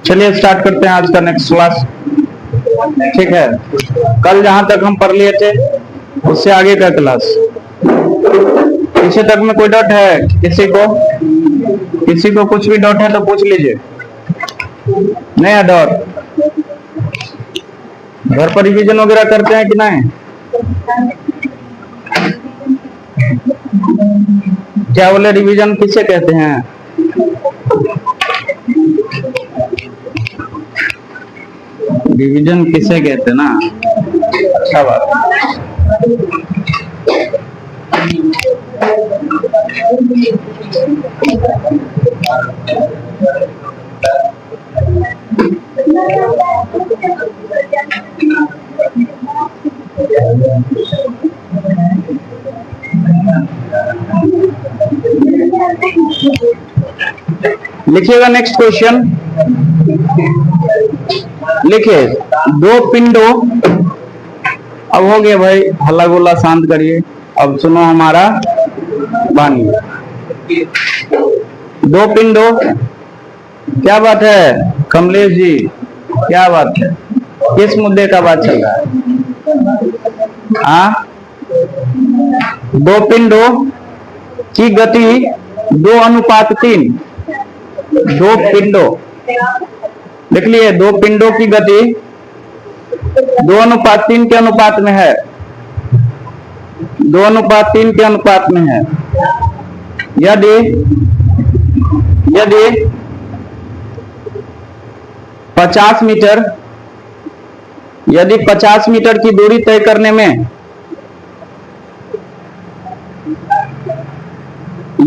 चलिए स्टार्ट करते हैं आज का नेक्स्ट क्लास। ठीक है, कल जहां तक हम पढ़ लिए थे उससे आगे का क्लास। पीछे तक में कोई डाउट है किसी को कुछ भी डाउट है तो पूछ लीजिए। नया डाउट, घर पर रिवीजन वगैरह करते हैं कि नहीं? क्या बोले, रिवीजन किसे कहते हैं? रिवीजन किसे कहते हैं ना, अच्छा बात। लिखिएगा नेक्स्ट क्वेश्चन। लिखिए, दो पिंडों, अब हो गया भाई, हल्ला गुल्ला शांत करिए। अब सुनो हमारा वाणी। दो पिंडों, क्या बात है कमलेश जी, क्या बात है? किस मुद्दे का बात चल रहा है? हाँ, दो पिंडों की गति 2:3। दो पिंडों, लिख लिए, दो पिंडों की गति 2:3 के अनुपात में है। 2:3 के अनुपात में है। यदि 50 मीटर, यदि 50 मीटर की दूरी तय करने में,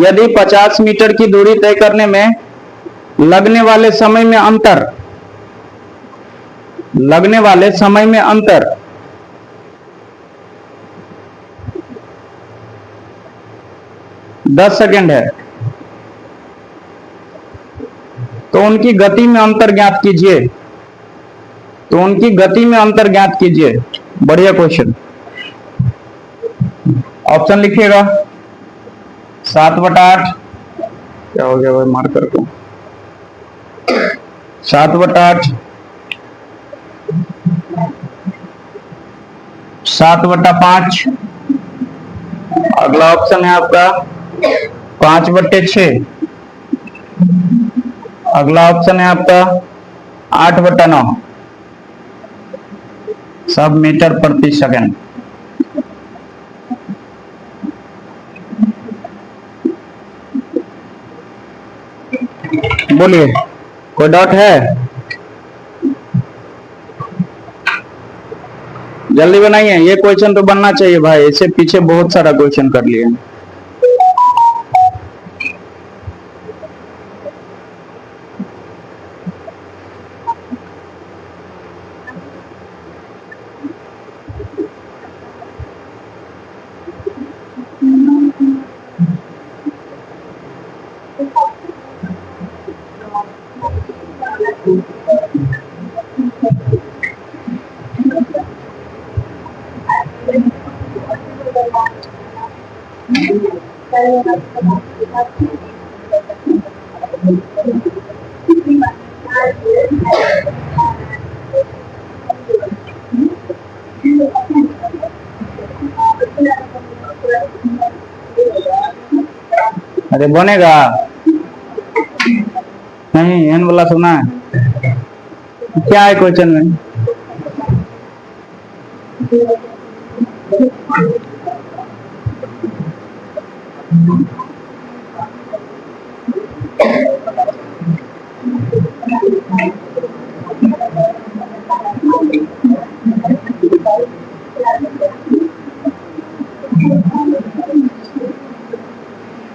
यदि 50 मीटर की दूरी तय करने में लगने वाले समय में अंतर, 10 सेकेंड है, तो उनकी गति में अंतर ज्ञात कीजिए। बढ़िया क्वेश्चन। ऑप्शन लिखिएगा। 7/8, क्या हो गया भाई, मार्कर को, 7/8, 7/5, अगला ऑप्शन है आपका 5/6, अगला ऑप्शन है आपका 8/9, सब मीटर प्रति सेकंड। बोलिए, कोई डाउट है? जल्दी बनाइए, ये क्वेश्चन तो बनना चाहिए भाई, इससे पीछे बहुत सारा क्वेश्चन कर लिए। अरे बनेगा नहीं, एन वाला सुना है? क्या है क्वेश्चन में?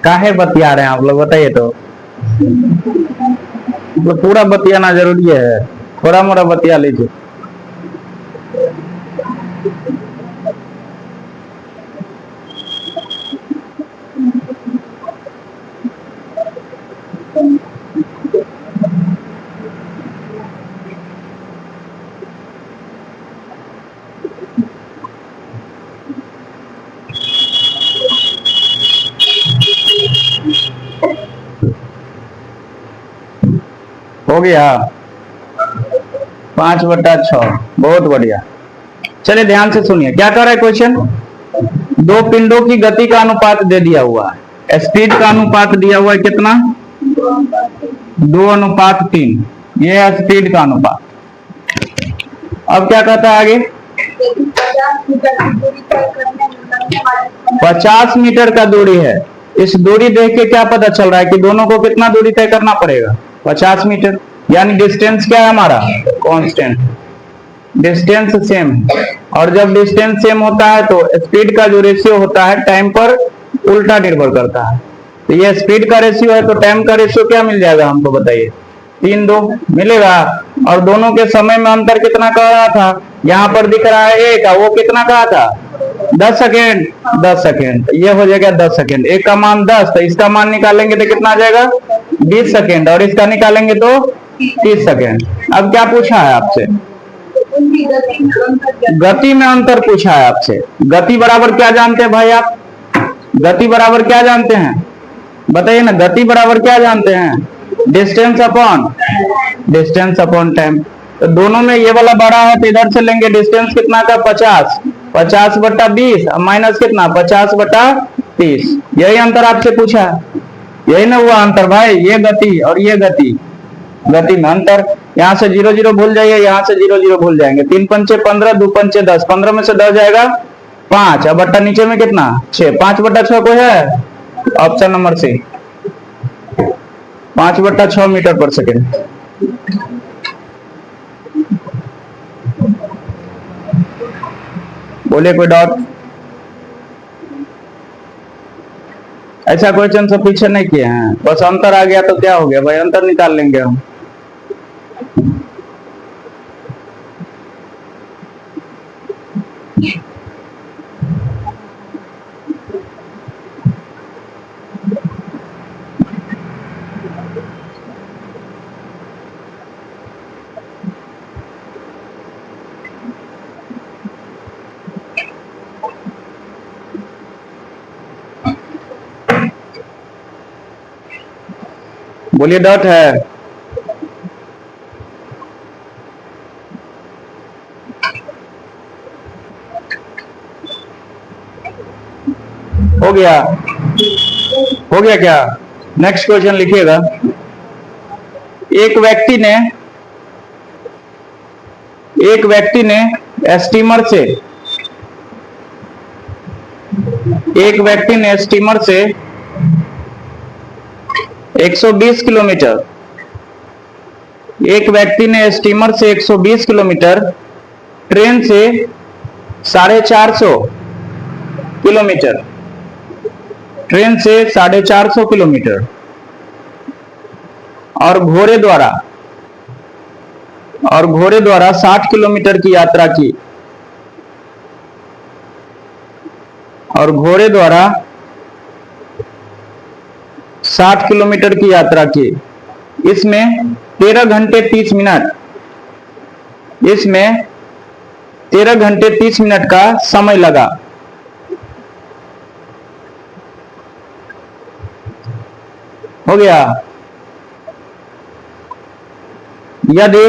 काहे बतिया रहे हैं आप लोग, बताइए तो। मतलब पूरा बतियाना जरूरी है, थोड़ा मोड़ा बतिया लीजिए। हो गया 5/6। बहुत बढ़िया। चलिए ध्यान से सुनिए क्या कर रहा है क्वेश्चन। दो पिंडों की गति का अनुपात दे दिया हुआ है, स्पीड का अनुपात दिया हुआ है कितना, 2:3। ये है स्पीड का अनुपात। अब क्या कहता है आगे, 50 मीटर का दूरी है। इस दूरी देख के क्या पता चल रहा है कि दोनों को कितना दूरी तय करना पड़ेगा, 50 मीटर। यानी डिस्टेंस क्या है हमारा, कांस्टेंट। डिस्टेंस सेम है, और जब डिस्टेंस सेम होता है तो स्पीड का जो रेशियो होता है टाइम पर उल्टा निर्भर करता है। तो ये स्पीड का रेशियो है, तो टाइम का रेशियो क्या मिल जाएगा हमको बताइए, 3:2 मिलेगा। और दोनों के समय में अंतर कितना कह रहा था, यहाँ पर दिख रहा है एक, वो कितना कहा था, 10 सेकेंड। 10 सेकेंड, ये हो जाएगा 10 सेकेंड। एक का मान 10, तो इसका मान निकालेंगे तो कितना आ जाएगा, 20 सेकेंड, और इसका निकालेंगे तो 30 सेकेंड। अब क्या पूछा है आपसे, गति में अंतर पूछा है आपसे। गति बराबर क्या जानते हैं भाई आप, गति बराबर क्या जानते हैं, बताइए ना, गति बराबर क्या जानते हैं, डिस्टेंस अपॉन टाइम। तो दोनों में ये वाला बड़ा है तो इधर से लेंगे, डिस्टेंस कितना का 50, 50/20, माइनस कितना 50/30। यही अंतर आपसे पूछा है, यही ना हुआ अंतर भाई, ये गति और ये गति, गति में अंतर। यहाँ से 0 0 भूल जाइए, यहाँ से 0 0 भूल जाएंगे। 3 पंचे 15, 2 पंचे 10, 15 में से 10 जाएगा 5, अब बट्टा नीचे में कितना 6, 5/6 को है ऑप्शन नंबर सी, 5/6 मीटर पर सेकेंड। बोलिए कोई डाउट। ऐसा क्वेश्चन सब पीछे नहीं किए हैं, बस अंतर आ गया तो क्या हो गया भाई, अंतर निकाल लेंगे हम। बोलिए डाउट है। हो गया, हो गया क्या, नेक्स्ट क्वेश्चन लिखिएगा। एक व्यक्ति ने स्टीमर से, एक व्यक्ति ने स्टीमर से 120 किलोमीटर, एक व्यक्ति ने स्टीमर से 120 किलोमीटर, ट्रेन से 450 किलोमीटर, ट्रेन से 450 किलोमीटर, और घोड़े द्वारा 60 किलोमीटर की यात्रा की, और घोड़े द्वारा 60 किलोमीटर की यात्रा की। इसमें 13 घंटे 30 मिनट, इसमें 13 घंटे 30 मिनट का समय लगा। हो गया। यदि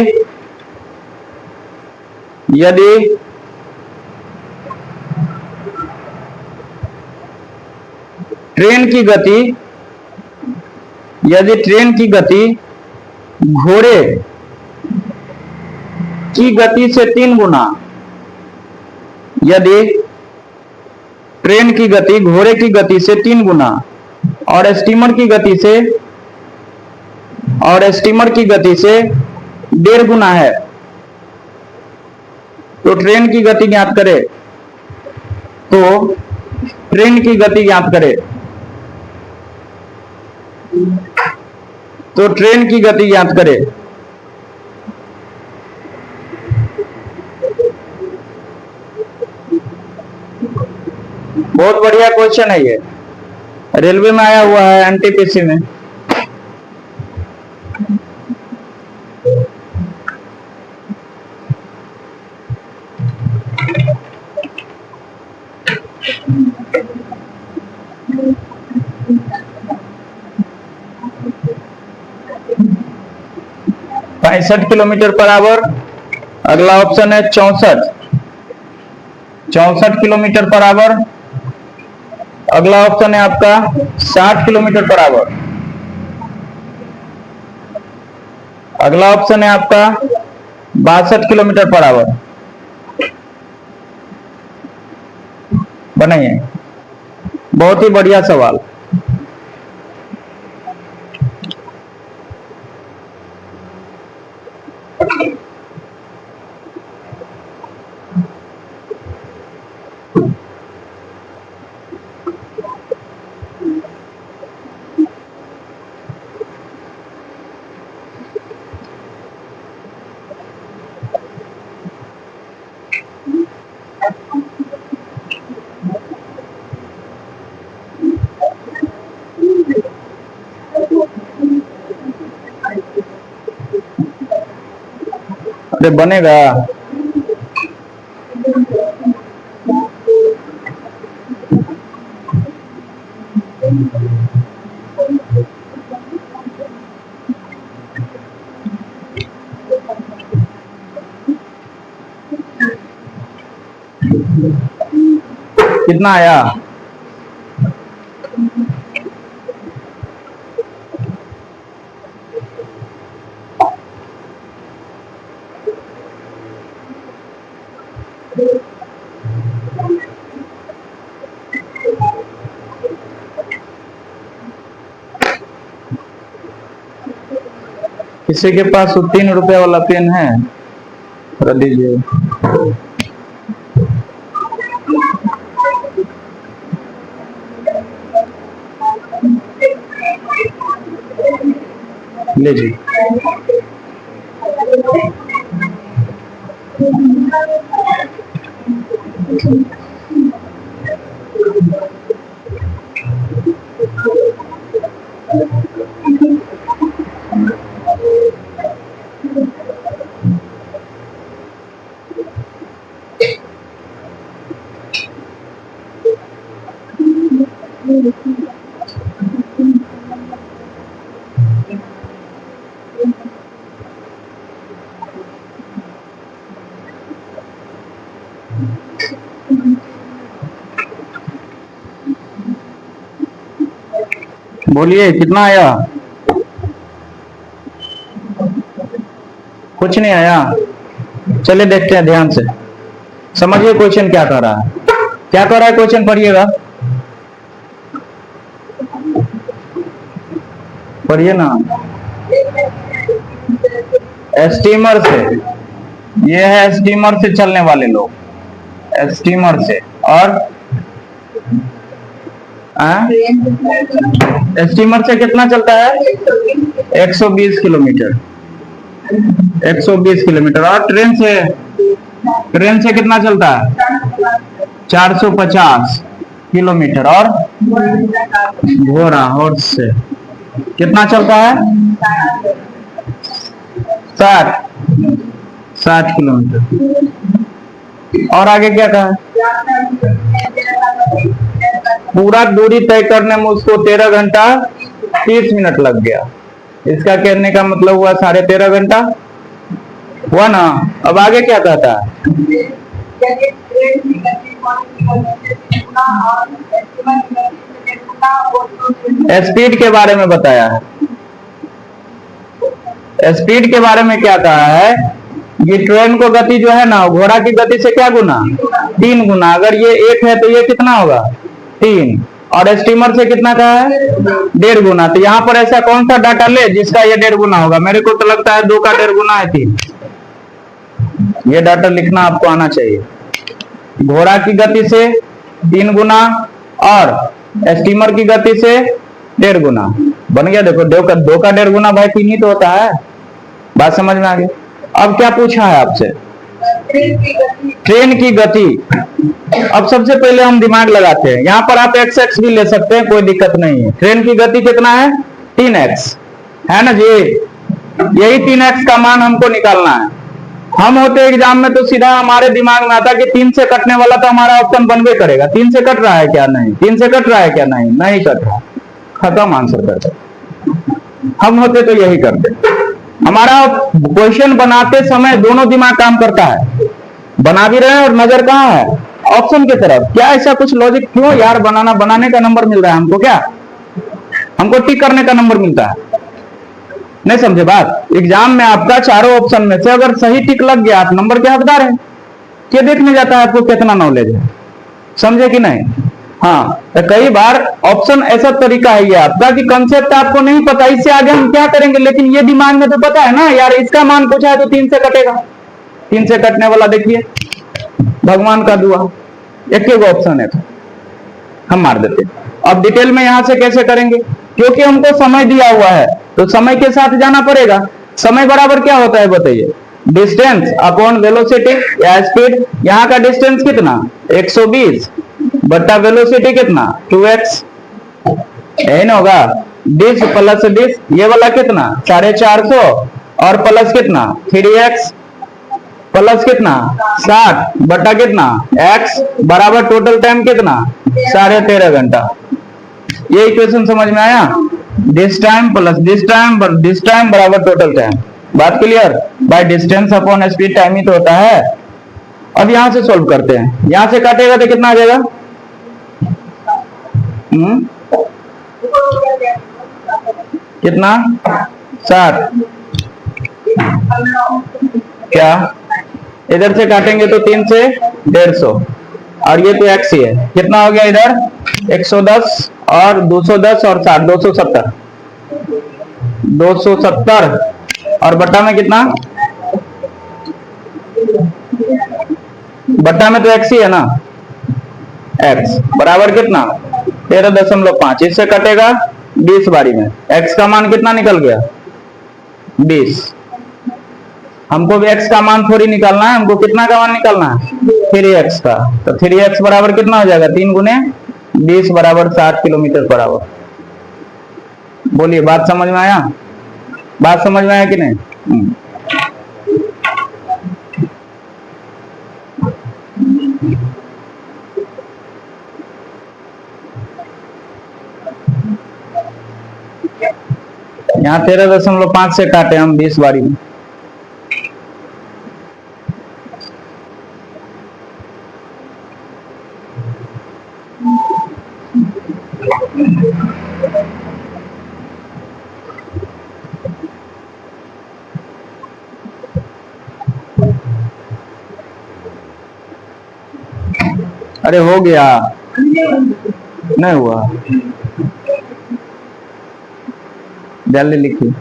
ट्रेन की गति, यदि ट्रेन की गति घोड़े की गति से 3 गुना, यदि ट्रेन की गति घोड़े की गति से 3 गुना और स्टीमर की गति से, और स्टीमर की गति से 1.5 गुना है, तो ट्रेन की गति ज्ञात करे, तो ट्रेन की गति ज्ञात करे, तो ट्रेन की गति ज्ञात करे। बहुत बढ़िया क्वेश्चन है ये, रेलवे में आया हुआ है, एनटीपीसी में। 65 किलोमीटर पर आवर। अगला ऑप्शन है 64 किलोमीटर पर आवर। अगला ऑप्शन है आपका 60 किलोमीटर पर आवर। अगला ऑप्शन है आपका 62 किलोमीटर पर आवर। बनाइए, बहुत ही बढ़िया सवाल। अरे बनेगा। कितना आया? किसी के पास 3 रुपए वाला पेन है? रख दीजिए। लीजिए। बोलिए कितना आया? कुछ नहीं आया। चलिए देखते हैं ध्यान से, समझिए क्वेश्चन क्या कर रहा है। क्या कर रहा है क्वेश्चन, पढ़िएगा, पढ़िए ना। स्टीमर से, ये है स्टीमर से चलने वाले लोग, स्टीमर से। और स्टीमर से कितना चलता है? 120 किलोमीटर, 120 किलोमीटर। और ट्रेन से, ट्रेन से कितना चलता है? 450 किलोमीटर। और घोड़ा, हॉर्स से कितना चलता है? 60 किलोमीटर। और आगे क्या कहा? पूरा दूरी तय करने में उसको 13 घंटा 30 मिनट लग गया। इसका कहने का मतलब हुआ 13.5 घंटा हुआ ना। अब आगे क्या कहता है? स्पीड के बारे में बताया है। स्पीड के बारे में क्या कहा है? ये ट्रेन को गति जो है ना, घोड़ा की गति से क्या गुना? 3 गुना। अगर ये 1 है तो ये कितना होगा? 3। और स्टीमर से कितना कहा है? 1.5 गुना। तो यहाँ पर ऐसा कौन सा डाटा ले जिसका ये 1.5 गुना होगा? मेरे को तो लगता है 2 का 1.5 गुना है 3। ये डाटा लिखना आपको आना चाहिए। घोड़ा की गति से 3 गुना और स्टीमर की गति से 1.5 गुना। बन गया। देखो 2 का 1.5 गुना भाई 3 ही तो होता है। बात समझ में आ गई? अब क्या पूछा है आपसे? ट्रेन की गति। अब सबसे पहले हम दिमाग लगाते हैं। यहाँ पर आप x भी ले सकते हैं, कोई दिक्कत नहीं है। ट्रेन की गति कितना है? 3x है ना जी। यही 3x का मान हमको निकालना है। हम होते एग्जाम में तो सीधा हमारे दिमाग में आता कि 3 से कटने वाला तो हमारा ऑप्शन बनबे करेगा। 3 से कट रहा है क्या? नहीं। 3 से कट रहा है क्या? नहीं, नहीं कट रहा। खत्म आंसर करते। हम होते तो यही करते। हमारा क्वेश्चन बनाते समय दोनों दिमाग काम करता है, बना भी रहे हैं और नजर कहाँ है, ऑप्शन की तरफ। क्या ऐसा कुछ लॉजिक क्यों यार, बनाने का नंबर मिल रहा है हमको, क्या हमको टिक करने का नंबर मिलता है? नहीं समझे बात? एग्जाम में आपका चारों ऑप्शन में से अगर सही टिक लग गया आप नंबर के हकदार हैं। क्या देखने जाता है आपको कितना नॉलेज है, समझे कि नहीं? हाँ, तो कई बार ऑप्शन ऐसा तरीका है ये आपका कि कंसेप्ट आपको नहीं पता, इससे आगे हम क्या करेंगे, लेकिन ये दिमाग में तो पता है ना यार, इसका मान पूछा है तो 3 से कटेगा। 3 से कटने वाला देखिए, भगवान का दुआ, एक ही ऑप्शन है तो हम मार देते। अब डिटेल में यहां से कैसे करेंगे, क्योंकि हमको समय दिया हुआ है तो समय के साथ जाना पड़ेगा। समय बराबर क्या होता है बताइए? डिस्टेंस अपॉन वेलोसिटी या स्पीड। यहाँ का डिस्टेंस कितना 120 बट्टा वेलोसिटी कितना 2x, यही ना होगा। डिस प्लस डिस, ये वाला कितना 450 और प्लस कितना 3x प्लस कितना 60 बट्टा कितना x बराबर टोटल टाइम कितना 13.5 घंटा। ये इक्वेशन समझ में आया? This time plus this time बराबर टोटल टाइम। बात clear? By distance upon speed time ही तो होता है। अब यहां से सोल्व करते हैं, यहां से काटेगा तो कितना आ जाएगा? कितना 60। क्या इधर से काटेंगे तो 3 से 150 और ये तो x ही है। कितना हो गया इधर 110 और 210 और 60 270 और बट्टा में कितना, बट्टा में तो x ही है ना, x बराबर कितना 13.5। इससे कटेगा 20 बारी में, x का मान कितना निकल गया 20। हमको भी x का मान थोड़ी निकालना है, हमको कितना का मान निकालना है 3x का। तो 3x बराबर कितना हो जाएगा 3 गुने 20 बराबर 60 किलोमीटर पर आवर। बोलिए बात समझ में आया? बात समझ में आया कि नहीं? यहाँ 13.5 से काटे हम 20 बारी में। अरे हो गया, नहीं हुआ, जल्दी लिखिए।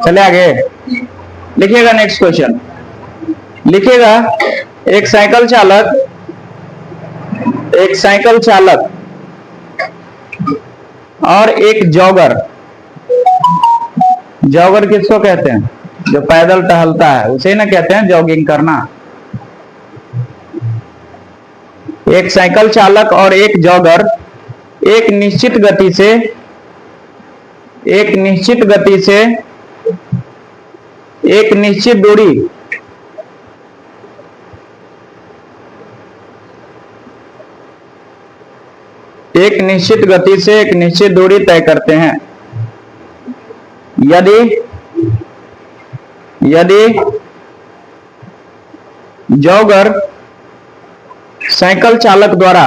चले आगे, लिखिएगा नेक्स्ट क्वेश्चन। लिखिएगा एक साइकिल चालक और एक जॉगर। जॉगर किसको कहते हैं? जो पैदल टहलता है उसे ना कहते हैं जॉगिंग करना। एक साइकिल चालक और एक जॉगर एक निश्चित गति से एक निश्चित गति से एक निश्चित दूरी तय करते हैं। यदि जॉगर साइकिल चालक द्वारा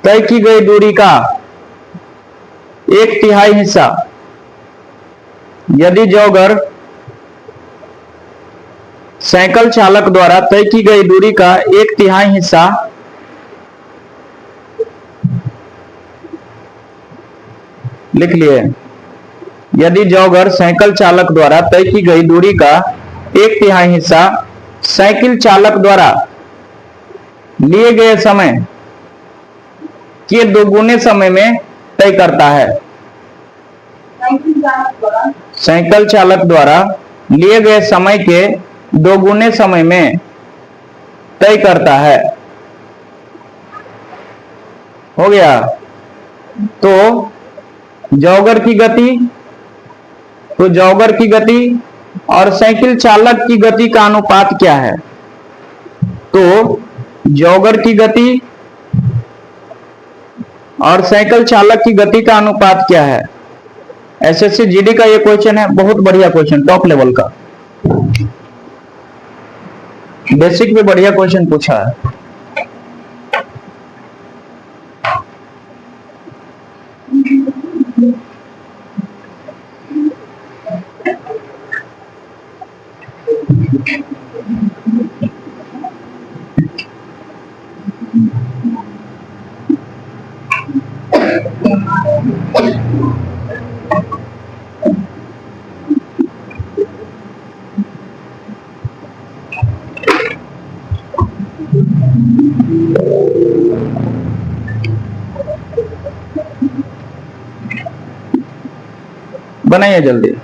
तय की गई दूरी का 1/3 हिस्सा, यदि जॉगर साइकिल चालक द्वारा तय की गई दूरी का 1/3 हिस्सा लिख लिए। यदि जॉगर साइकिल चालक द्वारा तय की गई दूरी का 1/3 हिस्सा साइकिल चालक द्वारा लिए गए समय के 2 गुने समय में तय करता है। साइकिल चालक द्वारा लिए गए समय के 2 गुने समय में तय करता है। हो गया। तो जॉगर की गति और साइकिल चालक की गति का अनुपात क्या है? तो जॉगर की गति और साइकिल चालक की गति का अनुपात क्या है? एसएससी जीडी का ये क्वेश्चन है, बहुत बढ़िया क्वेश्चन, टॉप लेवल का, बेसिक में बढ़िया क्वेश्चन पूछा है। बनाइए जल्दी।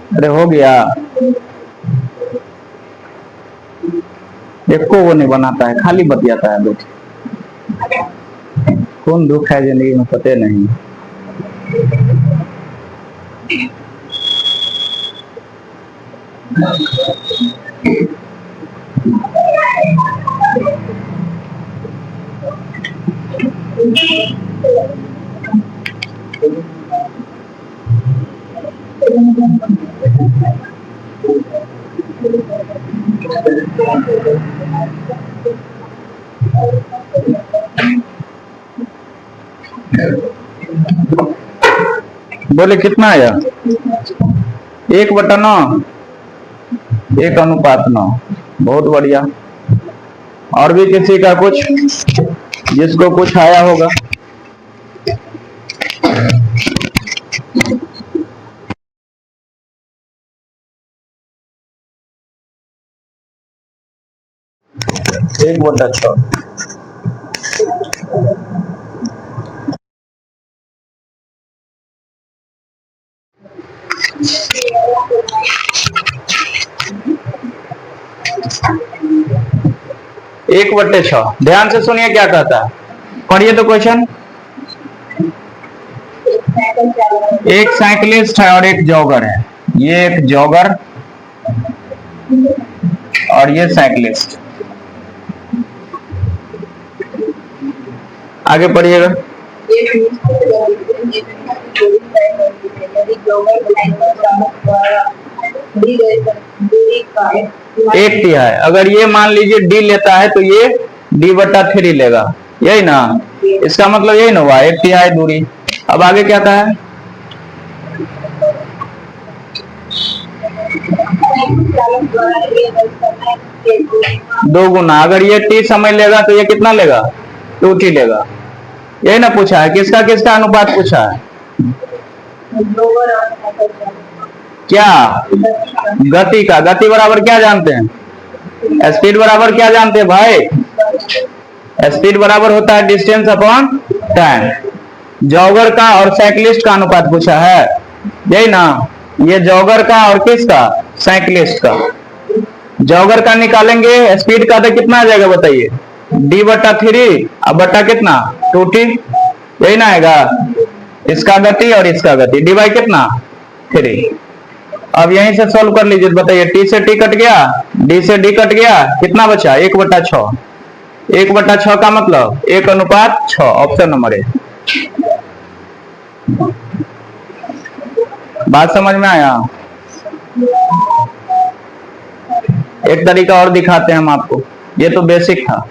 अरे हो गया। देखो वो नहीं बनाता है, खाली बतियाता है। दुख कौन दुख है जिंदगी में पते नहीं। बोले कितना आया? 1/9, 1:9। बहुत बढ़िया। और भी किसी का कुछ, जिसको कुछ आया होगा? एक बटा 6। एक बटे 6। ध्यान से सुनिए क्या कहता है, पढ़िए तो क्वेश्चन। एक साइकिलिस्ट है और एक जॉगर है। ये एक जॉगर और ये साइकिलिस्ट। आगे पढ़िएगा। एक तिहाई, अगर ये मान लीजिए डी लेता है तो ये d/3 लेगा, यही ना? इसका मतलब यही ना हुआ, 1/3 दूरी। अब आगे क्या कहा है? दो गुना। अगर ये t समय लेगा तो ये कितना लेगा? 2t लेगा। यही ना पूछा है? किसका किसका अनुपात पूछा है? क्या? गति का। गति बराबर क्या जानते हैं? स्पीड बराबर क्या जानते हैं भाई? स्पीड बराबर होता है डिस्टेंस अपॉन टाइम। जॉगर का और साइकिलिस्ट का अनुपात पूछा है, यही ना। ये जॉगर का और किसका, साइकिलिस्ट का। जॉगर का निकालेंगे स्पीड का तो कितना आ जाएगा बताइए, d/3 अब बटा कितना 2t, यही ना आएगा। इसका गति और इसका गति डी बाई कितना 3। अब यहीं से सॉल्व कर लीजिए, बताइए t से t कट गया, d से d कट गया, कितना बचा 1/6। 1/6 का मतलब 1:6, ऑप्शन नंबर ए। बात समझ में आया। एक तरीका और दिखाते हैं हम आपको, ये तो बेसिक था।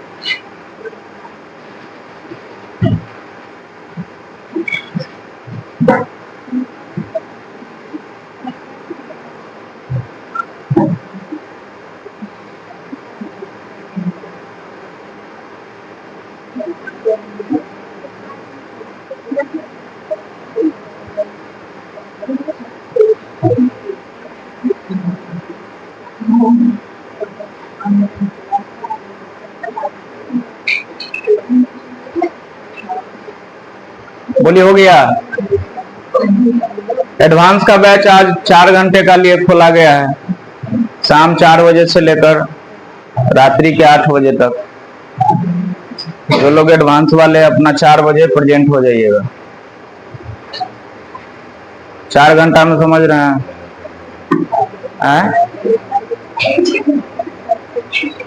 बोलिए हो गया। एडवांस का बैच आज 4 घंटे का लिए खोला गया है, शाम 4 बजे से लेकर रात्रि के 8 बजे तक। जो लोग एडवांस वाले अपना 4 बजे प्रेजेंट हो जाइएगा। 4 घंटा में समझ रहे हैं?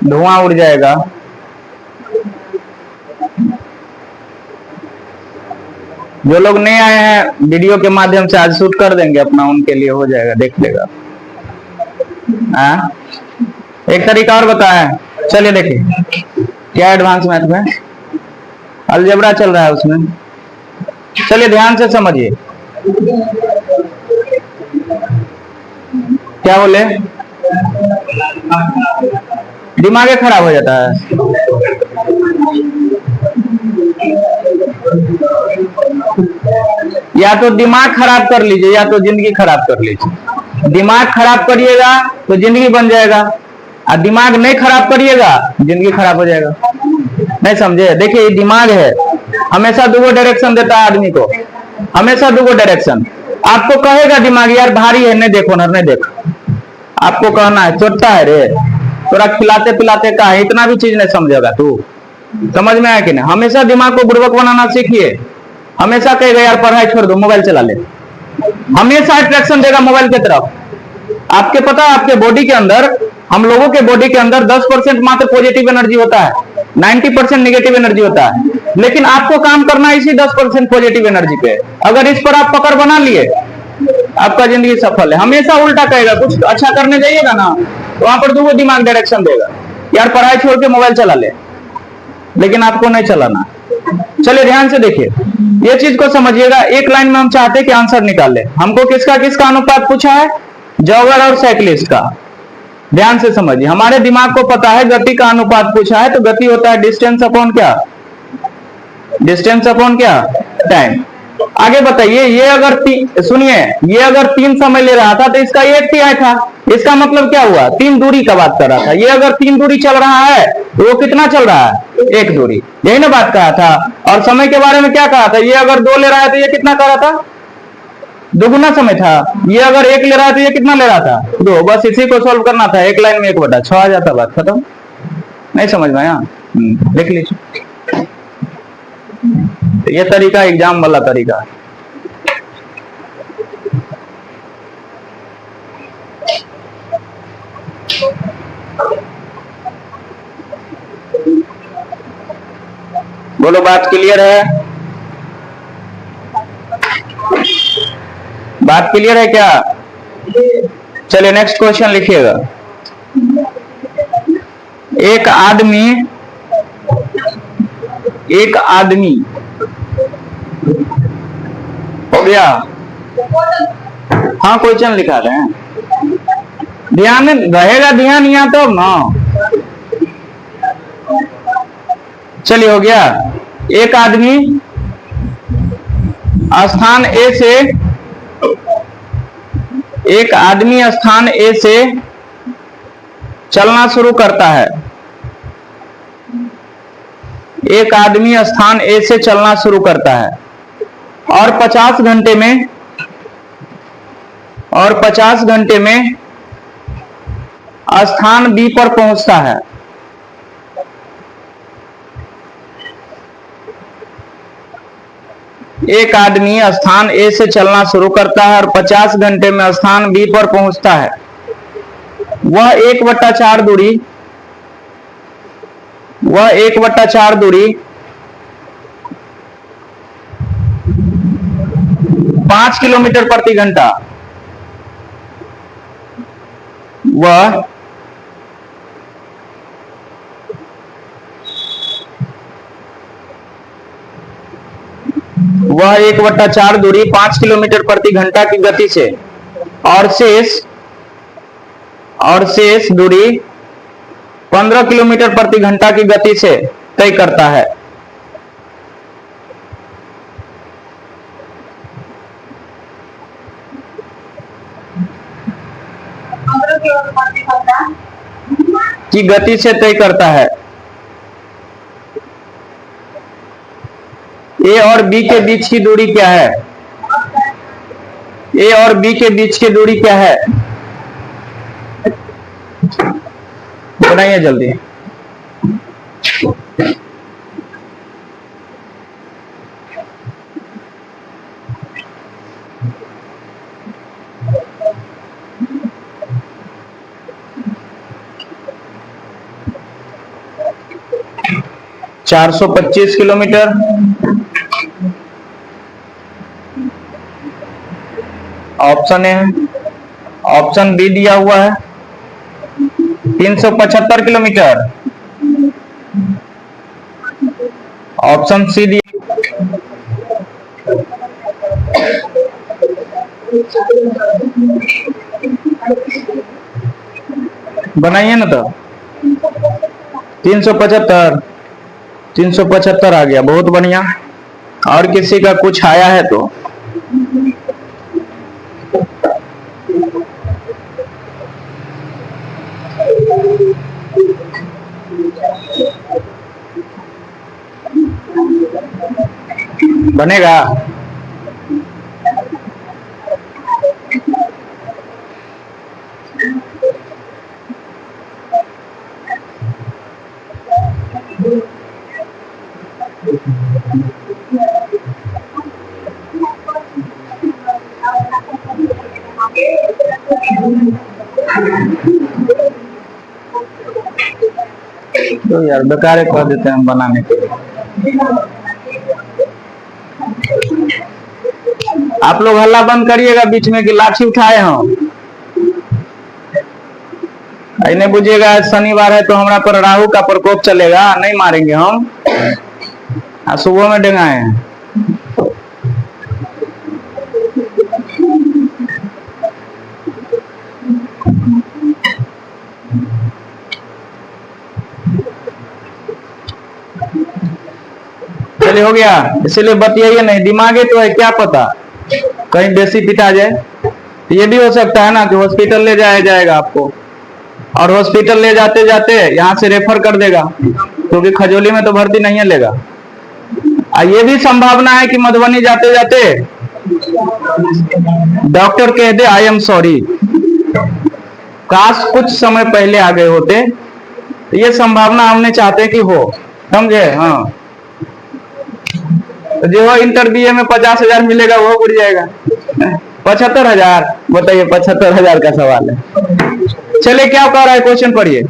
धुआं उड़ जाएगा। जो लोग नहीं आए हैं वीडियो के माध्यम से आज शूट कर देंगे अपना, उनके लिए हो जाएगा, देख लेगा। एक तरीका और बताएं, चलिए देखिए। क्या एडवांस मैथ में अलजेब्रा चल रहा है उसमें, चलिए ध्यान से समझिए। क्या बोले, दिमाग खराब हो जाता है। या तो दिमाग खराब कर लीजिए या तो जिंदगी खराब कर लीजिए। दिमाग खराब करिएगा तो जिंदगी बन जाएगा, और दिमाग नहीं खराब करिएगा जिंदगी खराब हो जाएगा। नहीं समझे? देखिए ये दिमाग है, हमेशा 2 डायरेक्शन देता है आदमी को, हमेशा 2 डायरेक्शन। आपको कहेगा दिमाग यार भारी है, नहीं देखो नहीं देखो, आपको कहना है चोटता है रे, थोड़ा खिलाते पिलाते का है, इतना भी चीज नहीं समझेगा तू। समझ में आया कि नहीं? हमेशा दिमाग को बुड़बक बनाना सीखिए। हमेशा कहेगा यार पढ़ाई छोड़ दो मोबाइल चला ले, हमेशा अट्रैक्शन देगा मोबाइल की तरफ। आपके पता है आपके बॉडी के अंदर, हम लोगों के बॉडी के अंदर 10% मात्र पॉजिटिव एनर्जी होता है, 90% नेगेटिव एनर्जी होता है। लेकिन आपको काम करना है इसी 10% पॉजिटिव एनर्जी पे। अगर इस पर आप पकड़ बना लिए, आपका जिंदगी सफल है। हमेशा उल्टा कहेगा, कुछ अच्छा करने जाइएगा ना तो वहां पर 2 दिमाग डायरेक्शन देगा, यार पढ़ाई छोड़ के मोबाइल चला ले, लेकिन आपको नहीं चलाना। चलिए ध्यान से देखिए, ये चीज को समझिएगा। एक लाइन में हम चाहते हैं कि आंसर निकाल ले। हमको किसका किसका अनुपात पूछा है, जॉगर और साइकिलिस्ट का। ध्यान से समझिए, हमारे दिमाग को पता है गति का अनुपात पूछा है, तो गति होता है डिस्टेंस अपॉन क्या, डिस्टेंस अपॉन क्या, टाइम। आगे बताइए, ये अगर सुनिए, ये अगर 3 समय ले रहा था तो इसका 1/3 था। इसका मतलब क्या हुआ, 3 दूरी का बात कर रहा था। ये अगर 3 दूरी चल रहा है तो वो कितना चल रहा है, 1 दूरी। यही ना बात कहा था। और समय के बारे में क्या कहा था, ये अगर 2 ले रहा है तो ये कितना कर रहा था, 2 गुना समय था। ये अगर 1 ले रहा है तो ये कितना ले रहा था, 2। बस इसी को सोल्व करना था, एक लाइन में 1/6 आ जाता, बात खत्म। नहीं समझ में आया? देख लीजिए, ये तरीका एग्जाम वाला तरीका है। बोलो बात क्लियर है, बात क्लियर है क्या? चलिए नेक्स्ट क्वेश्चन लिखिएगा। एक आदमी हो गया। हाँ क्वेश्चन लिखा रहे हैं, ध्यान रहेगा, ध्यान यहाँ तो ना। चलिए हो गया। एक आदमी स्थान ए से, एक आदमी स्थान ए से चलना शुरू करता है। एक आदमी स्थान ए से चलना शुरू करता है और 50 घंटे में स्थान बी पर पहुंचता है। एक आदमी स्थान ए से चलना शुरू करता है और 50 घंटे में स्थान बी पर पहुंचता है। वह 1/4 दूरी 5 किलोमीटर प्रति घंटा वह 1/4 दूरी 5 किलोमीटर प्रति घंटा की गति से और शेष दूरी 15 किलोमीटर प्रति घंटा की गति से तय करता है। की गति से तय करता है। ए और बी के बीच की दूरी क्या है? ए और बी के बीच की दूरी क्या है? बनाइए जल्दी। चार 425 किलोमीटर। ऑप्शन ए है, ऑप्शन बी दिया हुआ है 375 किलोमीटर, ऑप्शन सी दिया। बनाइए ना तो 375 आ गया, बहुत बढ़िया। और किसी का कुछ आया है तो बनेगा। तो यार बेकार कर देते हैं बनाने के लिए। आप लोग हल्ला बंद करिएगा बीच में कि लाठी उठाए हम। नहीं बुझिएगा शनिवार है तो हमारा पर राहु का प्रकोप चलेगा, नहीं मारेंगे हम। सुबह में डेंगाए हैं। चलिए हो गया, इसीलिए बतियाइए नहीं, दिमागे तो है क्या पता कहीं देसी पिटा जाए। ये भी हो सकता है ना कि हॉस्पिटल ले जाया जाएगा आपको और हॉस्पिटल ले जाते जाते यहाँ से रेफर कर देगा क्योंकि खजोली में तो भर्ती नहीं लेगा। ये भी संभावना है कि मधुबनी जाते जाते डॉक्टर कह दे आई एम सॉरी, काश कुछ समय पहले आ गए होते। तो ये संभावना हमने चाहते कि हो, समझे। हाँ तो जो इंटरव्यू में 50,000 मिलेगा वो उड़ जाएगा। 75,000 बताइए, 75,000 का सवाल है। चलिए क्या कह रहा है क्वेश्चन पढ़िए।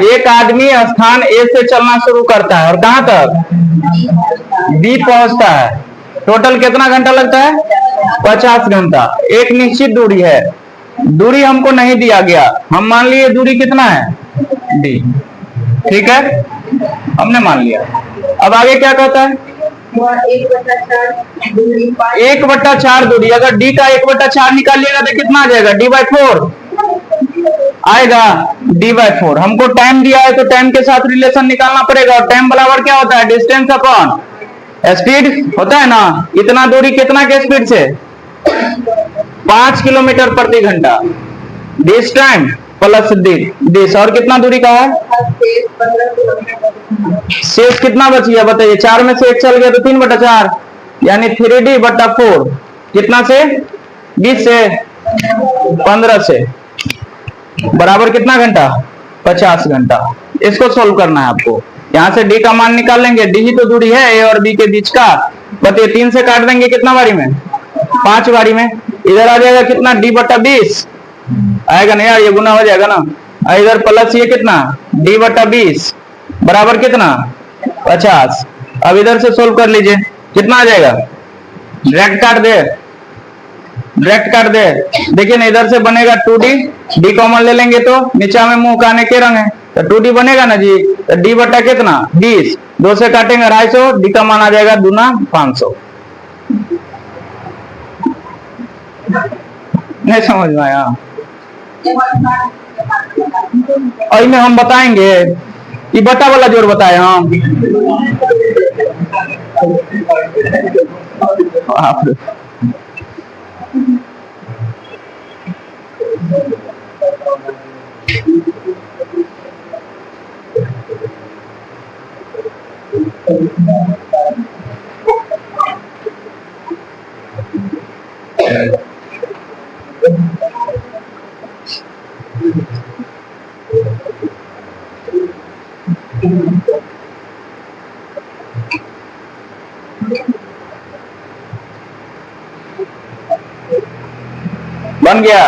एक आदमी स्थान ए से चलना शुरू करता है और कहां तक? बी पहुंचता है। टोटल कितना घंटा लगता है? 50 घंटा। एक निश्चित दूरी है, दूरी हमको नहीं दिया गया, हम मान लिए दूरी कितना है? डी। ठीक है, हमने मान लिया। अब आगे क्या कहता है? 1/4 दूरी। अगर डी का 1/4 निकालिएगा तो कितना आ जाएगा? D/4 आएगा। D/4। हमको टाइम दिया है तो टाइम के साथ रिलेशन निकालना पड़ेगा और टाइम बराबर क्या होता है? डिस्टेंस अपॉन स्पीड होता है ना। इतना दूरी कितना के स्पीड से? 5 किलोमीटर प्रति घंटा। दिस टाइम प्लस दिस, और कितना दूरी का है? शेष कितना बच गया बताइए? 4 में से 1 चल गया तो 3/4, यानी 3D/4। कितना से? 20 से 15 से बराबर कितना घंटा? 50 घंटा। इसको सोल्व करना है आपको। यहां से डी का मान निकाल लेंगे, डी ही तो दूरी है ए और बी के बीच का। बताइए 3 से काट देंगे कितना बारी में? 5 बारी में। इधर आ जाएगा कितना? D/20 आएगा ना यार, ये गुना हो जाएगा ना। इधर प्लस ये कितना? D/20 बराबर कितना? 50। अब इधर से सोल्व कर लीजिए, कितना आ जाएगा? डायरेक्ट काट दे, डायरेक्ट काट दे। देखिए ना, इधर से बनेगा 2D, डी कॉमन ले लेंगे तो नीचा में मुंह काने के रंग है तो 2D बनेगा ना जी। तो D बटा कितना? 20, 2 से काटेंगे 250, डी का मान आ जाएगा दूना 500। नहीं समझ में आया? और में हम बताएंगे, ये बटा वाला जोड़ बताए हम। बन गया।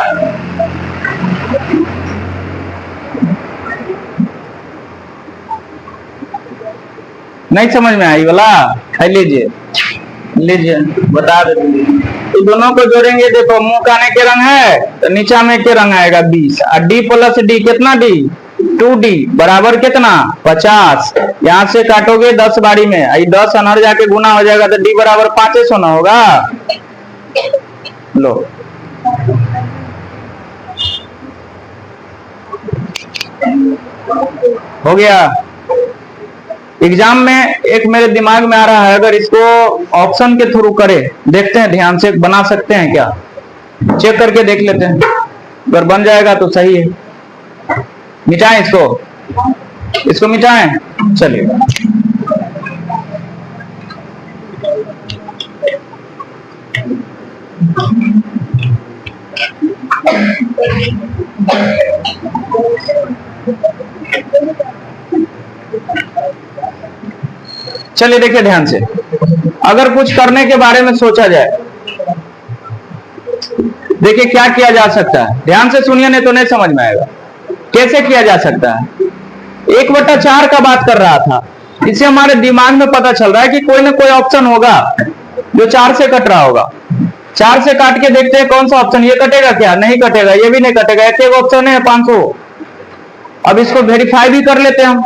नहीं समझ में आई वाला? खाई लीजिए, लीजिए बता देते। तो दोनों को जोड़ेंगे, देखो मुंह काने के रंग है तो नीचा में के रंग आएगा 20, और डी प्लस डी कितना? डी 2D बराबर कितना? 50। यहां से काटोगे 10 बारी में, 10 अनहर जाके गुना हो जाएगा तो डी बराबर 500 ना होगा? लो हो गया। एग्जाम में एक मेरे दिमाग में आ रहा है, अगर इसको ऑप्शन के थ्रू करे, देखते हैं ध्यान से बना सकते हैं क्या, चेक करके देख लेते हैं। अगर बन जाएगा तो सही है। मिटाएं इसको, इसको मिटाएं। चलिए चलिए देखिए ध्यान से, अगर कुछ करने के बारे में सोचा जाए, देखिए क्या किया जा सकता है। ध्यान से सुनिए, नहीं तो नहीं समझ में आएगा। कैसे किया जा सकता है? 1/4 का बात कर रहा था, इससे हमारे दिमाग में पता चल रहा है कि कोई ना कोई ऑप्शन होगा जो 4 से कट रहा होगा। 4 से काट के देखते हैं कौन सा ऑप्शन, ये कटेगा क्या? नहीं कटेगा, ये भी नहीं कटेगा, एक ऑप्शन है 500। अब इसको वेरीफाई भी कर लेते हैं हम।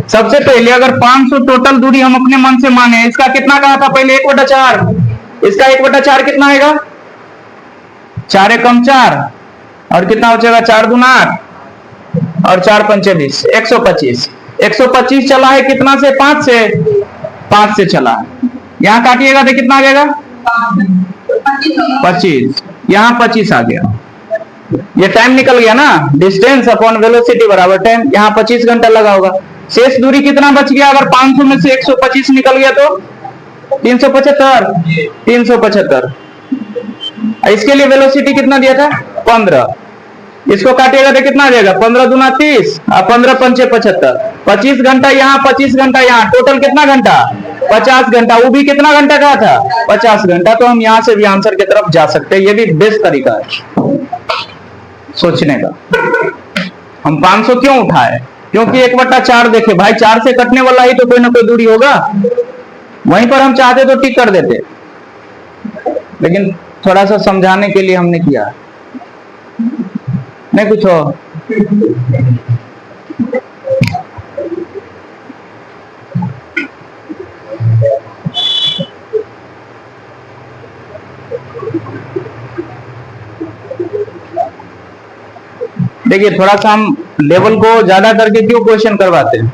सबसे पहले अगर 500 टोटल दूरी हम अपने मन से माने, इसका कितना कहा था पहले? 1/4। इसका 1/4 कितना आएगा? 4 एकम 4, और कितना बचेगा? 4 दूना 8, और 4 पंचे 20, 125। 125 चला है कितना से? 5 से। 5 से चला है। यहां काटिएगा तो कितना आ जाएगा? 25। यहां 25 आ गया। ये टाइम निकल गया ना, डिस्टेंस अपॉन वेलोसिटी बराबर टाइम। यहाँ 25 घंटा लगा होगा। शेष दूरी कितना बच गया? अगर 500 में से 125 निकल गया तो 375। 375। इसके लिए वेलोसिटी कितना दिया था? 15। इसको काटिएगा तो कितना आ जाएगा? 15 दूना 30, और 15 पंचे 75। 25 घंटा यहाँ, 25 घंटा यहाँ, टोटल कितना घंटा? 50 घंटा। वो भी कितना घंटा का था? 50 घंटा। तो हम यहाँ से भी आंसर की तरफ जा सकते हैं। ये भी बेस्ट तरीका है सोचने का। हम 500 क्यों उठाए? क्योंकि 1/4 देखे भाई, 4 से कटने वाला ही तो कोई ना कोई दूरी होगा। वहीं पर हम चाहते तो टिक कर देते, लेकिन थोड़ा सा समझाने के लिए हमने किया। नहीं कुछ हो? देखिए थोड़ा सा हम लेवल को ज्यादा करके क्यों क्वेश्चन करवाते हैं?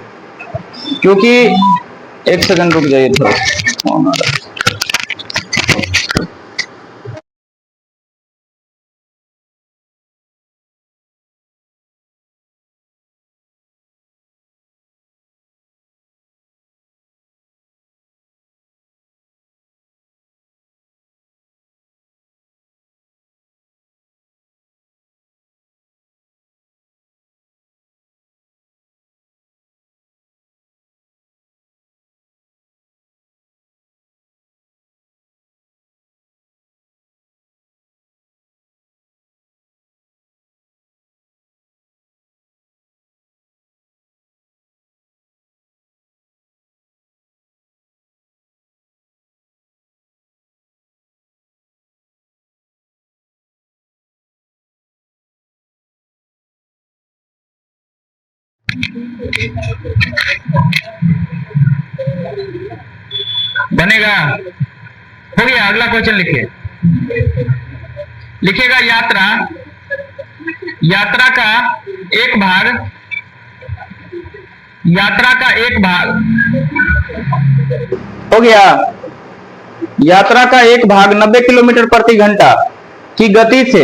क्योंकि एक सेकंड रुक जाइए थोड़ा। बनेगा? हो गया। अगला क्वेश्चन लिखिए। लिखिएगा यात्रा। यात्रा का एक भाग, यात्रा का एक भाग हो गया। यात्रा का एक भाग 90 किलोमीटर प्रति घंटा की गति से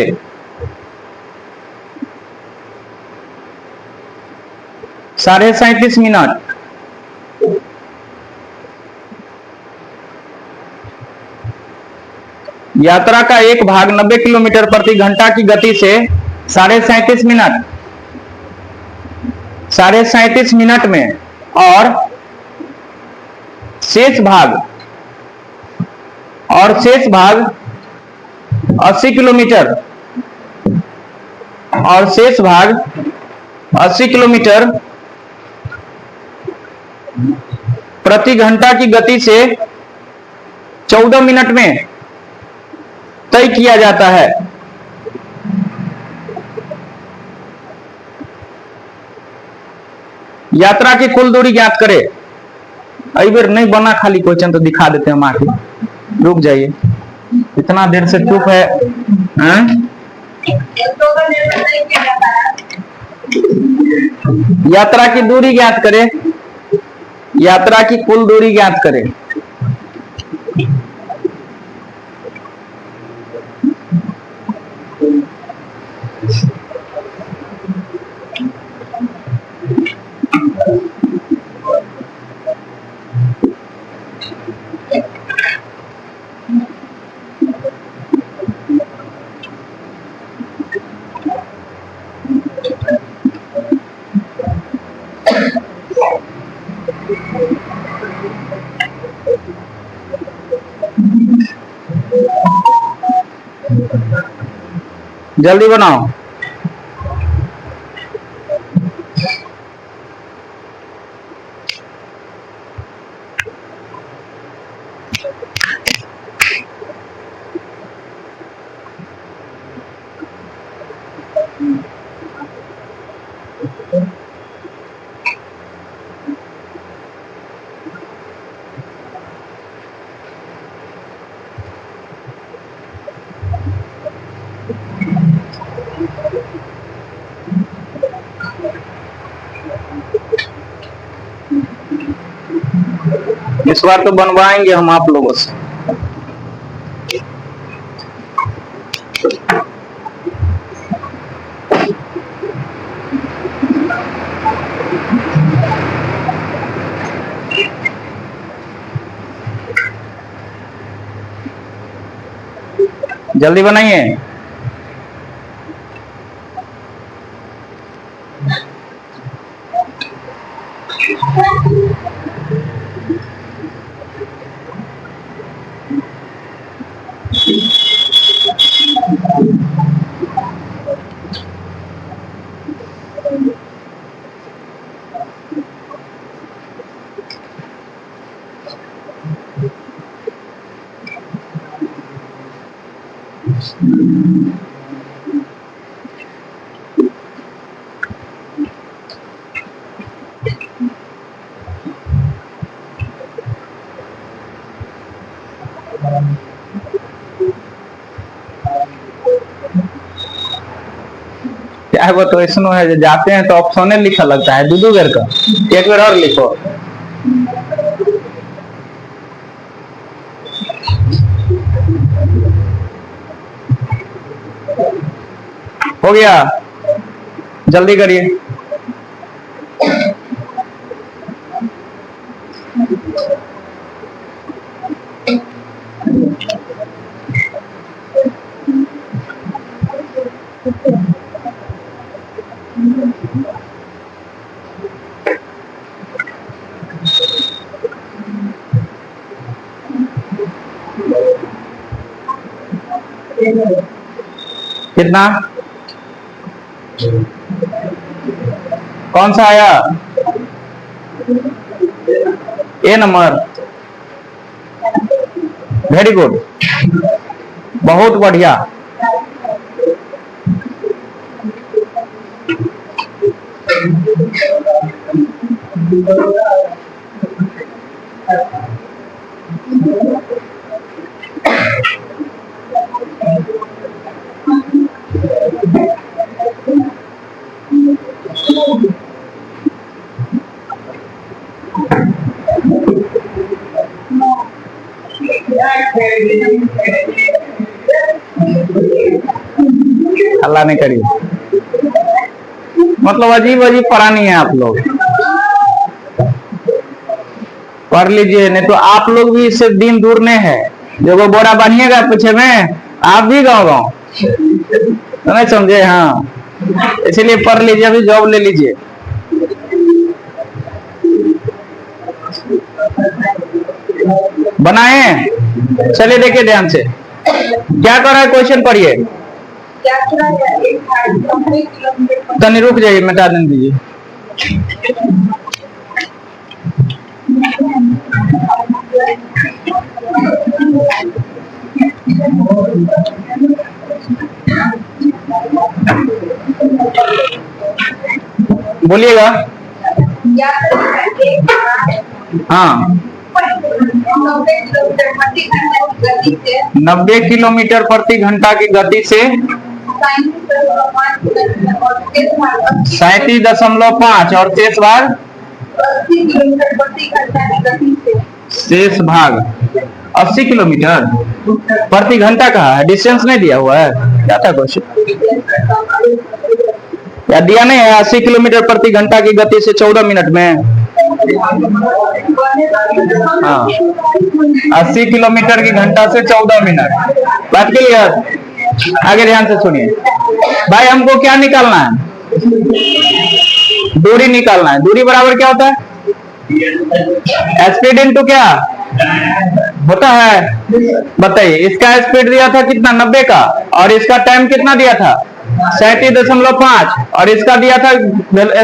37.5 मिनट यात्रा का एक भाग 90 किलोमीटर प्रति घंटा की गति से 37.5 मिनट 37.5 मिनट में और शेष भाग 80 किलोमीटर और शेष भाग 80 किलोमीटर प्रति घंटा की गति से 14 मिनट में तय किया जाता है। यात्रा की कुल दूरी ज्ञात करें। अभी बार नहीं बना खाली क्वेश्चन तो दिखा देते हैं हम आके। रुक जाइए, इतना देर से चुप है। यात्रा की दूरी ज्ञात करें। यात्रा की कुल दूरी ज्ञात करें। जल्दी बनाओ। इस बार तो बनवाएंगे हम आप लोगों से। जल्दी बनाइए। क्या है वो तो ऐसा है जो जाते हैं तो ऑप्शन लिखा लगता है दो बेर का। एक बार और लिखो। हो गया, जल्दी करिए। कितना? कौन सा आया? ए नंबर। वेरी गुड, बहुत बढ़िया। अल्लाह ने करी, मतलब अजीब अजीब पढ़ानी है आप लोग, पढ़ लीजिए, नहीं तो आप लोग भी इससे दिन दूर नहीं है। जो वो बोरा बनिएगा पीछे में, आप भी गाँव गाँव तो नहीं समझे। हाँ, इसीलिए पढ़ लीजिए, अभी जॉब ले लीजिए। बनाए, चलिए देखिए ध्यान से क्या कर रहा है, क्वेश्चन पढ़िए। तनी रुक जाइए, मिटा देने दीजिए। बोलिएगा। हाँ, 90 किलोमीटर प्रति घंटा की गति से 37.5 और शेष भाग 80 किलोमीटर प्रति घंटा की गति से शेष भाग 80 किलोमीटर प्रति घंटा कहा है, डिस्टेंस नहीं दिया हुआ है। क्या था क्वेश्चन, या दिया नहीं है? 80 किलोमीटर प्रति घंटा की गति से 14 मिनट में। हाँ, 80 किलोमीटर की घंटा से 14 मिनट। बात क्लियर? आगे ध्यान से सुनिए भाई, हमको क्या निकालना है? दूरी निकालना है। दूरी बराबर क्या होता है? स्पीड इनटू क्या होता है, बताइए। इसका स्पीड दिया था कितना, 90 का, और इसका टाइम कितना दिया था, 37.5, और इसका दिया था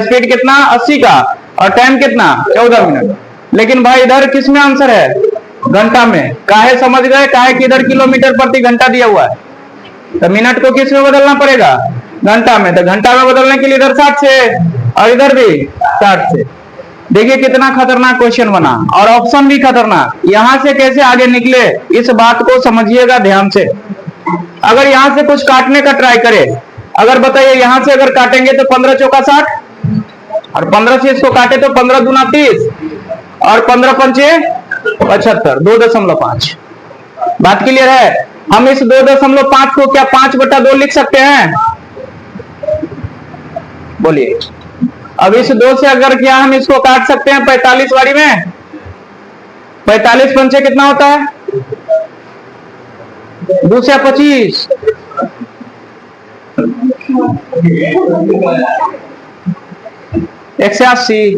स्पीड कितना, 80 का, और टाइम कितना, 14 मिनट। लेकिन भाई इधर किस में आंसर है, घंटा में। काहे समझ गए, काहे कि इधर किलोमीटर प्रति घंटा दिया हुआ है, तो मिनट को किस में बदलना पड़ेगा, घंटा में। तो घंटा में बदलने के लिए इधर 60 से और इधर भी 60 से। देखिए कितना खतरनाक क्वेश्चन बना, और ऑप्शन भी खतरनाक। यहां से कैसे आगे निकले, इस बात को समझिएगा ध्यान से। अगर यहां से कुछ काटने का ट्राई करे, अगर बताइए यहां से अगर काटेंगे तो 15 चौका 60, और 15 से इसको काटे तो 15 दूना 30, और 15 पंचे 75, 2.5। बात क्लियर है? हम इस 2.5 को क्या 5/2 लिख सकते हैं? बोलिए। अब इस 2 से अगर क्या हम इसको काट सकते हैं 45 वाली में? 45 पंचे कितना होता है, 2 से 25। एक से 80।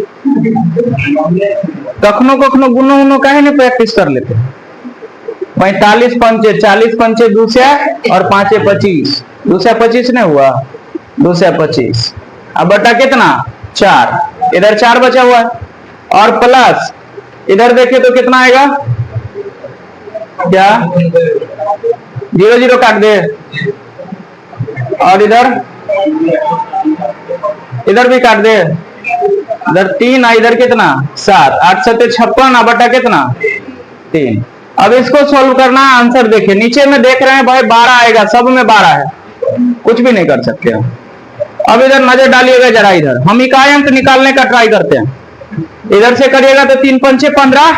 कखनो कखनो गुनो उनो काहे नहीं प्रैक्टिस कर लेते। 45 पंचे, 40 पंचे 2 से और 5 25, 2 से 25 नहीं हुआ, 2 से 25। अब बटा कितना, 4। इधर 4 बचा हुआ है, और प्लस इधर देखिए तो कितना आएगा, क्या 0 0 काट दे, और इधर भी काट दे, इधर 3, इधर कितना 7, 8 7 56, बटा कितना 3। अब इसको सॉल्व करना है। आंसर देखिए, नीचे में देख रहे हैं भाई 12 आएगा, सब में 12 है, कुछ भी नहीं कर सकते हम। अब इधर नजर डालिएगा जरा, इधर हम इकाई अंक निकालने का ट्राई करते हैं। इधर से करिएगा तो 3 पंचे 15,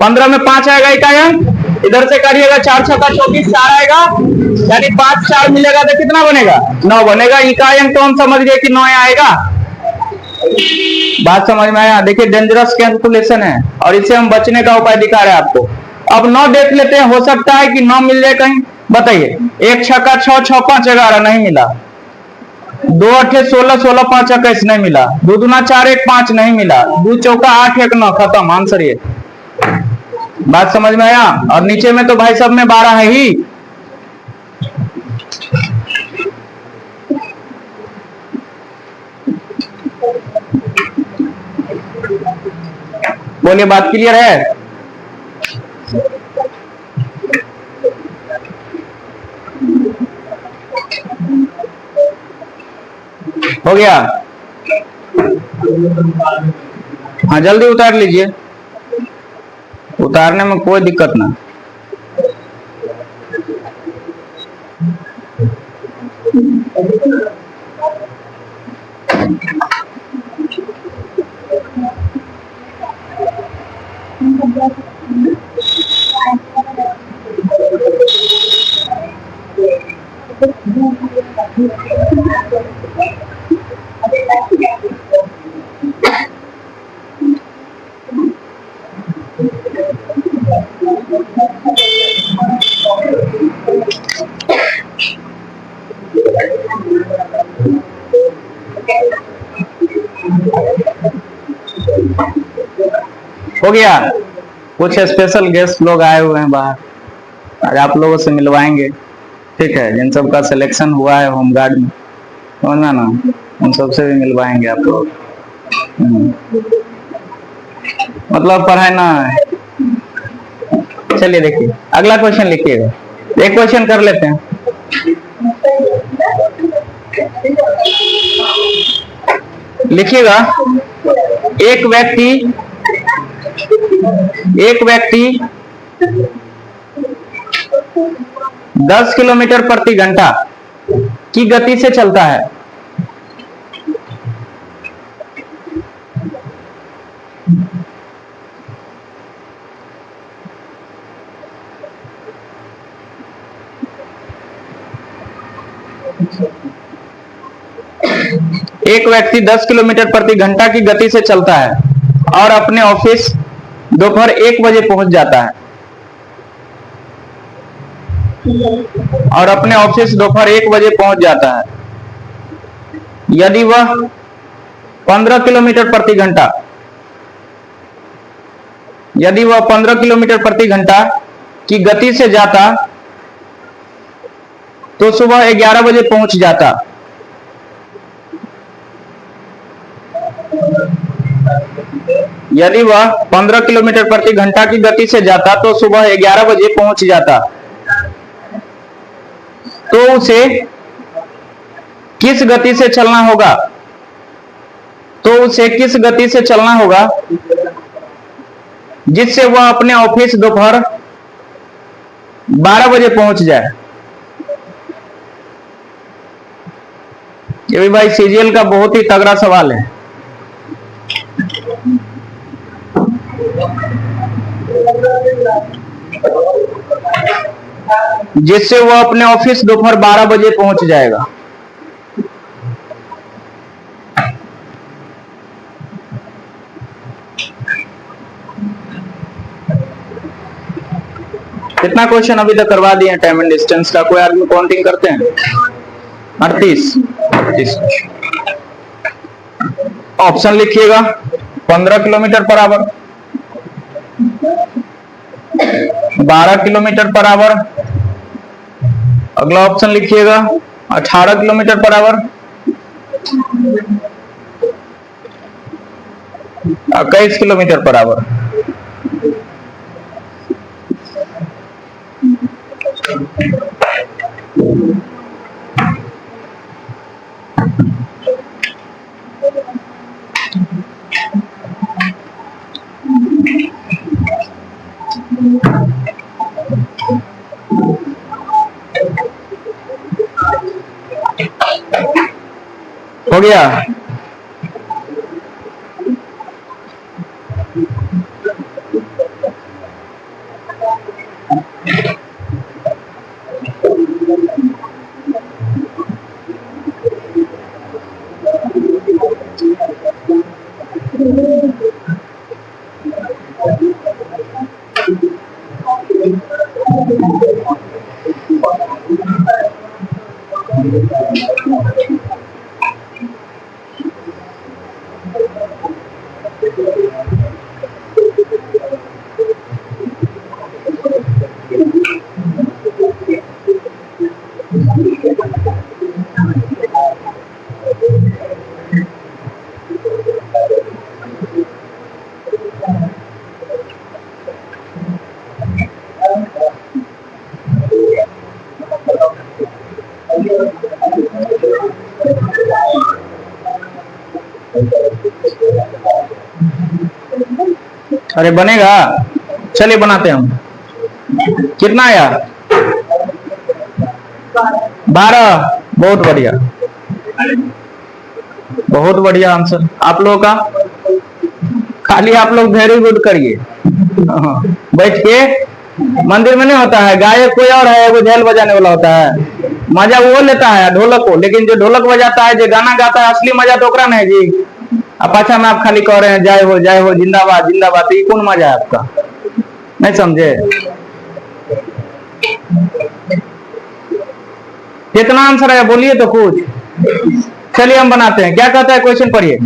15 में 5 आएगा इकाई अंक। इधर से करिएगा 4 छक्का 24, 4 आएगा, यानी 5 4 मिलेगा तो कितना बनेगा, 9 बनेगा। इकाई अंक तो हम समझ गए कि 9 आएगा। बात समझ में आया? देखिए डेंजरस कैलकुलेशन है, और इससे हम बचने का उपाय दिखा रहे हैं आपको। अब 9 देख लेते हैं, हो सकता है कि 9 मिल जाए कहीं। बताइए, 1 छक्का 6, 6 5 11 नहीं मिला, 2 8 16, 16 5 21 नहीं मिला, 2 दूना 4 1 5 नहीं मिला, 2 चौका 8 1 9, खत्म आंसर ये। बात समझ में आया? और नीचे में तो भाई सब में 12 है ही। बोलिए, बात क्लियर है? हो गया? हाँ जल्दी उतार लीजिए, उतारने में कोई दिक्कत ना। हो गया। कुछ स्पेशल गेस्ट लोग आए हुए हैं बाहर, आज आप लोगों से मिलवाएंगे, ठीक है। जिन सब का सिलेक्शन हुआ है होमगार्ड में, समझना ना, उन सबसे भी मिलवाएंगे आप लोग। मतलब पढ़ाई ना है। चलिए देखिए अगला क्वेश्चन लिखिएगा, एक क्वेश्चन कर लेते हैं। लिखिएगा, एक व्यक्ति 10 किलोमीटर प्रति घंटा की गति से चलता है। एक व्यक्ति 10 किलोमीटर प्रति घंटा की गति से चलता है और अपने ऑफिस दोपहर 1 बजे पहुंच जाता है, और अपने ऑफिस दोपहर 1 बजे पहुंच जाता है। यदि वह 15 किलोमीटर प्रति घंटा की गति से जाता तो सुबह 11 बजे पहुंच जाता। यदि वह 15 किलोमीटर प्रति घंटा की गति से जाता तो सुबह 11 बजे पहुंच जाता, तो उसे किस गति से चलना होगा जिससे वह अपने ऑफिस दोपहर 12 बजे पहुंच जाए। ये भी भाई सीजीएल का बहुत ही तगड़ा सवाल है। जिससे वह अपने ऑफिस दोपहर 12 बजे पहुंच जाएगा। कितना क्वेश्चन अभी तक करवा दिए टाइम एंड डिस्टेंस का? कोई आदमी काउंटिंग करते हैं? 38। ऑप्शन लिखिएगा, 15 kilometre per hour, 12 kilometre per hour. अगला ऑप्शन लिखिएगा 18 kilometre per hour, 21 kilometre per hour. हो गया? अरे बनेगा, चलिए बनाते हैं हम। कितना आया? 12। बहुत बढ़िया, बहुत बढ़िया आंसर आप लोगों का। खाली आप लोग वेरी गुड करिए। बैठ के मंदिर में नहीं होता है, गायक कोई और है, वो झेल बजाने वाला होता है, मजा वो लेता है ढोलक को, लेकिन जो ढोलक बजाता है, जो गाना गाता है, असली मजा तो ओकरा नहीं जी। अब पाछा में आप खाली कह रहे हैं जय हो जय हो जिंदाबाद जिंदाबाद, तो ये कौन मजा है आपका? नहीं समझे? कितना आंसर है बोलिए तो कुछ। चलिए हम बनाते हैं। क्या कहता है क्वेश्चन? पढ़िए,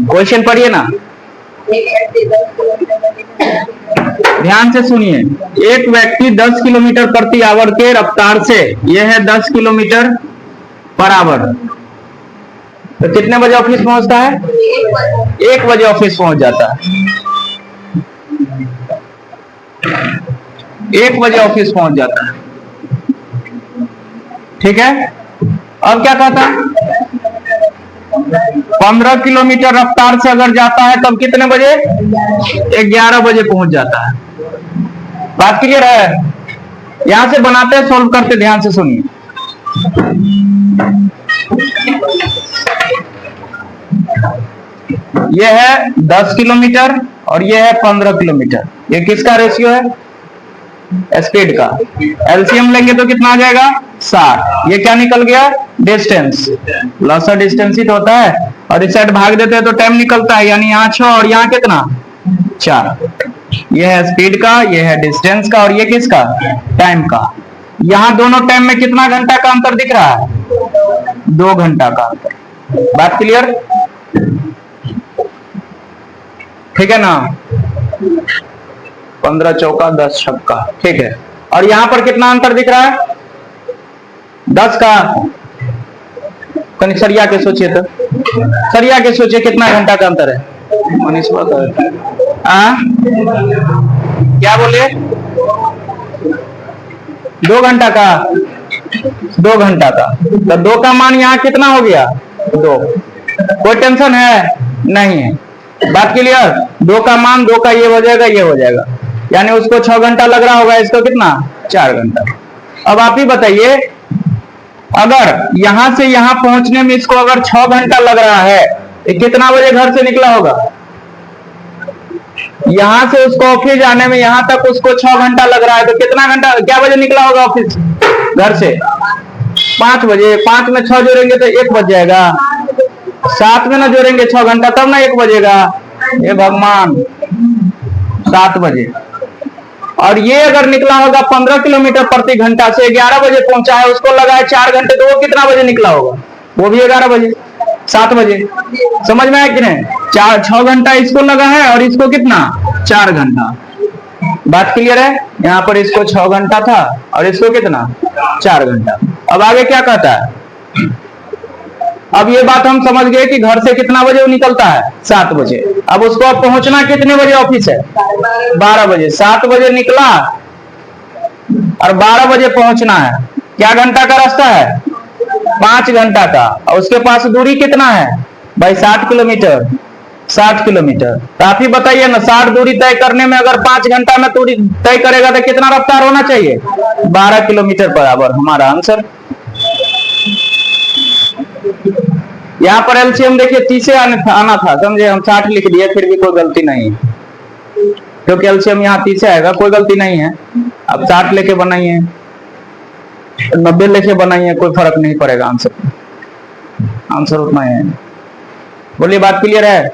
क्वेश्चन पढ़िए ना, ध्यान से सुनिए। एक व्यक्ति 10 किलोमीटर प्रति आवर के रफ्तार से, यह है 10 किलोमीटर पर आवर, तो कितने बजे ऑफिस पहुंचता है? 1 बजे ऑफिस पहुंच जाता है। 1 बजे ऑफिस पहुंच जाता है, ठीक है। अब क्या कहता है? 15 किलोमीटर रफ्तार से अगर जाता है तब कितने बजे? 11 बजे पहुंच जाता है। बात क्लियर है? यहां से बनाते हैं, सॉल्व करते, ध्यान से सुनिए। यह है 10 किलोमीटर और यह है 15 किलोमीटर। ये किसका रेशियो है? स्पीड का। एलसीएम लेंगे तो कितना आ जाएगा? 60। ये क्या निकल गया? डिस्टेंस। लॉस डिस्टेंस ही तो होता है, और इस साइड भाग देते हैं तो टाइम निकलता है, यानी यहाँ 6 और यहाँ कितना? 4। ये है स्पीड का, ये है डिस्टेंस का, और ये किसका? टाइम का। यहाँ दोनों टाइम में कितना घंटा का अंतर दिख रहा है? 2 घंटा का अंतर। बात क्लियर? ठीक है ना? 15 चौका 10 छक्का, ठीक है। और यहां पर कितना अंतर दिख रहा है? 10 का। कहीं सरिया के सोचिए तो, सरिया के सोचिए कितना घंटा का अंतर है? मनीष क्या बोले? 2 घंटा का। 2 घंटा का, तो 2 का मान यहाँ कितना हो गया? 2। कोई टेंशन है? नहीं है। बात क्लियर? 2 का मान 2 का ये हो जाएगा, ये हो जाएगा, यानी उसको 6 घंटा लग रहा होगा, इसको कितना? 4 घंटा। अब आप ही बताइए, अगर यहां से यहां पहुंचने में इसको अगर 6 घंटा लग रहा है, तो कितना बजे घर से निकला होगा? यहां से उसको ऑफिस जाने में यहां तक उसको 6 घंटा लग रहा है, तो कितना घंटा, क्या बजे निकला होगा ऑफिस घर से? 5 बजे। 5 में 6 जोड़ेंगे तो 1 बज जाएगा। 7 में ना जोड़ेंगे 6 घंटा, तब ना 1 बजेगा। ये भगवान, 7 बजे। और ये अगर निकला होगा 15 किलोमीटर प्रति घंटा से, 11 बजे पहुंचा है, उसको लगा है 4 घंटे, तो वो कितना बजे निकला होगा? वो भी 11 बजे, 7 बजे। समझ में आया कि नहीं? 6 घंटा इसको लगा है, और इसको कितना? 4 घंटा। बात क्लियर है? यहाँ पर इसको 6 घंटा था, और इसको कितना? 4 घंटा। अब आगे क्या कहता है? अब ये बात हम समझ गए कि घर से कितना बजे वो निकलता है? 7 बजे। अब उसको अब पहुंचना कितने बजे ऑफिस है? 12 बजे। 7 बजे निकला और 12 बजे पहुंचना है। क्या घंटा का रास्ता है? 5 घंटा का। और उसके पास दूरी कितना है भाई? 60 किलोमीटर। 60 किलोमीटर। तो आप ही बताइए ना, 60 दूरी तय करने में अगर 5 घंटा में दूरी तय करेगा तो कितना रफ्तार होना चाहिए? 12 किलोमीटर पर आवर। हमारा आंसर। यहाँ पर एलसीएम देखिए 30 आना था, समझे? हम 60 लिख दिए, फिर भी कोई गलती नहीं, क्योंकि एलसीएम यहाँ 30 आएगा, कोई गलती नहीं है। अब 60 लेके बनाइए, 90 लेके बनाइए, कोई फर्क नहीं पड़ेगा आंसर। आंसर उतना ही है। बोलिए, बात क्लियर है?